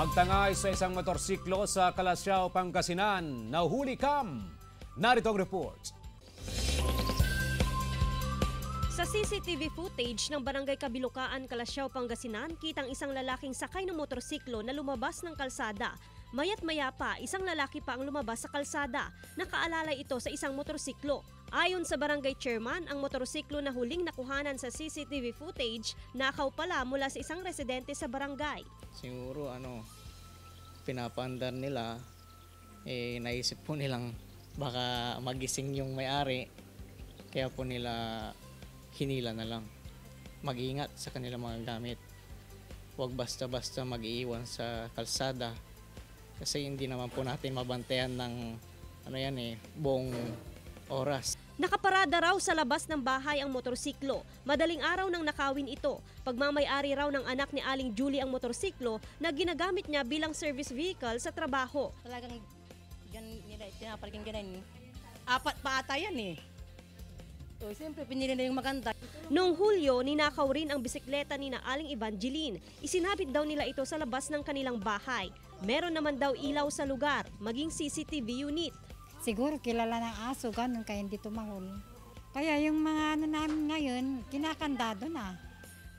Pagtangay sa isang motorsiklo sa Calasiao, Pangasinan, nahuli kam. Narito ang report. Sa CCTV footage ng Barangay Kabilukaan, Calasiao, Pangasinan, kitang isang lalaking sakay ng motorsiklo na lumabas ng kalsada. Mayat-maya pa, isang lalaki pa ang lumabas sa kalsada. Nakaalalay ito sa isang motorsiklo. Ayon sa barangay chairman, ang motorsiklo na huling nakuhanan sa CCTV footage, nakaw pala mula sa isang residente sa barangay. Siguro pinapaandar nila, naisip po nilang baka magising yung may-ari, kaya po nila hinila na lang. Mag-iingat sa kanilang mga gamit. Huwag basta-basta mag-iiwan sa kalsada kasi hindi naman po natin mabantayan ng buong oras. Nakaparada raw sa labas ng bahay ang motorsiklo. Madaling araw nang nakawin ito. Pagmamay-ari raw ng anak ni Aling Julie ang motorsiklo na ginagamit niya bilang service vehicle sa trabaho. Talagang nila pinapalikin ganun. Apat pa ata yan eh. So, siyempre pinili na yung maganda. Noong Hulyo, ninakaw rin ang bisikleta ni na Aling Evangeline. Isinabit daw nila ito sa labas ng kanilang bahay. Meron naman daw ilaw sa lugar, maging CCTV unit. Siguro kilala ng aso, ganun kaya hindi tumahol. Kaya yung mga namin ngayon, kinakandado na.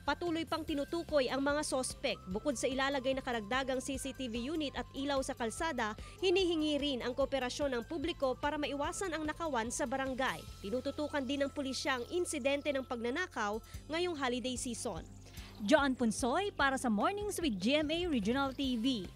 Patuloy pang tinutukoy ang mga sospek. Bukod sa ilalagay na karagdagang CCTV unit at ilaw sa kalsada, hinihingi rin ang kooperasyon ng publiko para maiwasan ang nakawan sa barangay. Tinututukan din ng pulisya ang insidente ng pagnanakaw ngayong holiday season. John Punsoy para sa Mornings with GMA Regional TV.